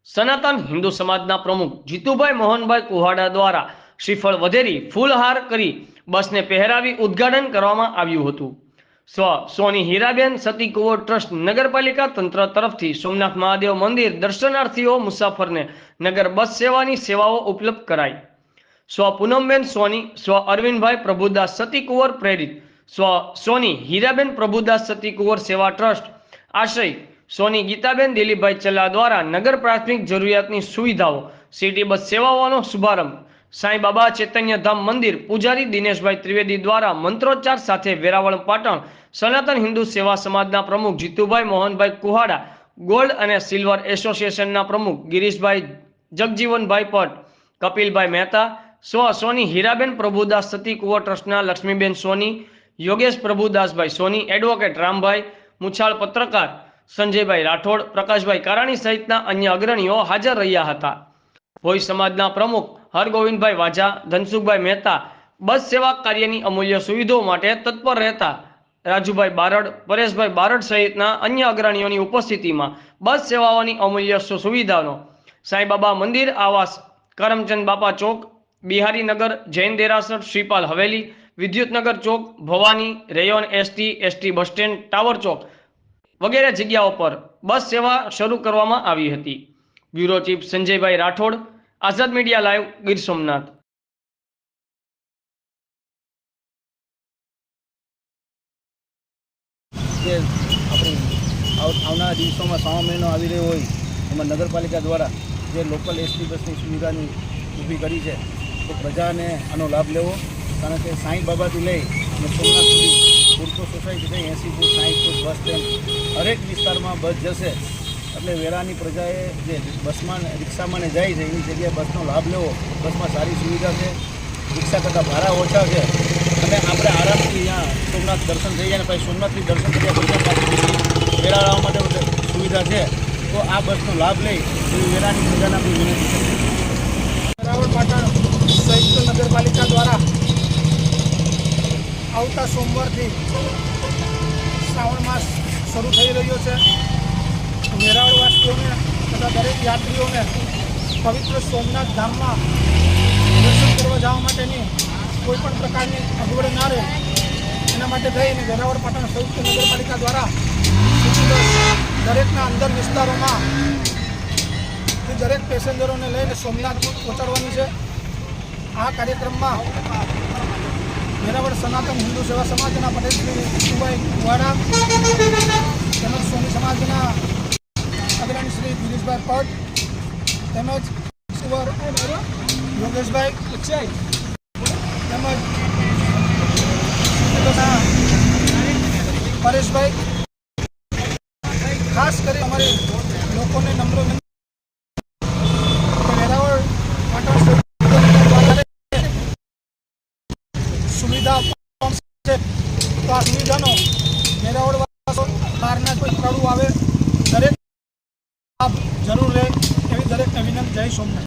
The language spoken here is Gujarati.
સનાતન હિન્દુ સમાજના પ્રમુખ જીતુભાઈ મોહનભાઈ કુહાડા દ્વારા શ્રીફળ વધેરી ફૂલહાર કરી બસને પહેરાવી ઉદ્ઘાટન કરવામાં આવ્યું હતું। સોની હીરાબેન સતી કુંવર ટ્રસ્ટ નગરપાલિકા તંત્ર તરફથી સોમનાથ મહાદેવ મંદિર દર્શનાર્થીઓ મુસાફરને નગર બસ સેવાની સેવાઓ ઉપલબ્ધ કરાઈ। પૂનમબેન સોની, અરવિંદભાઈ પ્રભુદાસ સતી કુંવર પ્રેરિત, સોની હીરાબેન પ્રભુદાસ સતી કુંવર સેવા ટ્રસ્ટ આશ્રય, સોની ગીતાબેન દિલીપભાઈ ચલ્લા દ્વારા નગર પ્રાથમિક જરૂરિયાતની સુવિધાઓ સિટી બસ સેવાઓનો શુભારંભ। સાંઈ બાબા ચૈતન્ય ધામ મંદિર પૂજારી દિનેશભાઈ ત્રિવેદી દ્વારા મંત્રોચ્ચાર સાથે વેરાવળ પાટણ સનાતન હિન્દુ સેવા સમાજના પ્રમુખ જીતુભાઈ મોહનભાઈ કુહાડા, ગોલ્ડ અને સિલ્વર એસોસિએશનના પ્રમુખ ગિરીશભાઈ જગજીવનભાઈ પટ, કપિલભાઈ મહેતા, સોની હીરાબેન પ્રભુદાસ સતી કુંવર ટ્રસ્ટના લક્ષ્મીબેન સોની, યોગેશ પ્રભુદાસભાઈ સોની, એડવોકેટ રામભાઈ મુછાળ, પત્રકાર સંજયભાઈ રાઠોડ, પ્રકાશભાઈ કારાણી સહિતના અન્ય અગ્રણીઓ હાજર રહ્યા હતા। ભોઈ સમાજના પ્રમુખ હરગોવિંદભાઈ વાજા, ધનસુખભાઈ મહેતા બસ સેવા કાર્યની અમૂલ્ય સુવિધાઓ માટે તત્પર રહેતા રાજુભાઈ બારડ, પરેશભાઈ બારડ સહિતના અન્ય અગ્રણીઓની ઉપસ્થિતિમાં બસ સેવાઓની અમૂલ્ય સુવિધાનો સાંઈબાબા મંદિર આવાસ, કરમચંદ બાપા ચોક, બિહારીનગર, જૈન દેરાસર, શ્રીપાલ હવેલી, વિદ્યુતનગર ચોક, Bhavani, Rayon ST bus stand, tower ચોક વગેરે જગ્યાઓ પર બસ સેવા શરૂ કરવામાં આવી હતી। Bureau chief Sanjaybhai Rathod, Azad media live, Gir Somnath. આપણી આવનારા દિવસોમાં શ્રાવણ મહિનો આવી રહ્યો હોય એમાં નગરપાલિકા દ્વારા જે લોકલ એસટી બસની સુવિધાની ઊભી કરી છે તો પ્રજાને આનો લાભ લેવો, કારણ કે સાંઈ બાબાથી લઈ અને સોમનાથ સુધી પૂરતો સોસાયટી થઈ 80 ફૂટ 60 ફૂટ બસ સ્ટેન્ડ હરેક વિસ્તારમાં બસ જશે, એટલે વેરાની પ્રજાએ જે બસમાં રિક્ષામાં ને જાય છે એની જગ્યાએ બસનો લાભ લેવો। બસમાં સારી સુવિધા છે, રિક્ષા કરતાં ભાડા ઓછા છે અને આપણે આરામથી અહીંયા સોમનાથ દર્શન થઈ જાય ને પછી સોમનાથથી દર્શન કર્યા પછી પાછી વેરા લાવવા માટે સુવિધા છે, તો આ બસનો લાભ લઈ એવી વેરાની પ્રજાને આપણી વિનંતી છે। વેરાવળ પાટણ સંયુક્ત નગરપાલિકા દ્વારા આવતા સોમવારથી શ્રાવણ માસ શરૂ થઈ રહ્યો છે। વેરાવળવાસીઓને તથા દરેક યાત્રીઓને પવિત્ર સોમનાથ ધામમાં દર્શન કરવા જવા માટેની કોઈ પણ પ્રકારની અગવડ ના રહે એના માટે થઈને વેરાવળ પાટણ સંયુક્ત નગરપાલિકા દ્વારા દરેકના અંદર વિસ્તારોમાં દરેક પેસેન્જરોને લઈને સોમનાથ પહોંચાડવાની છે। આ કાર્યક્રમમાં વેરાવળ સનાતન હિન્દુ સેવા સમાજના પટેલ શ્રી જીતુભાઈ કુહાડા તેમજ સોની સમાજના અગ્રણી શ્રી ગિરીશભાઈ પટ તેમજ સુવર યોગેશભાઈ તેમજ પરેશભાઈ, ખાસ કરી અમારી લોકોને નમ્ર વેરાવળ પાટણ સુવિધા છે, તો આ સુવિધાનો વેરાવળ બહારના કોઈ ખેડૂત આવે દરેક લાભ જરૂર રહે એવી દરેકને વિનંતી। જય સોમનાથ।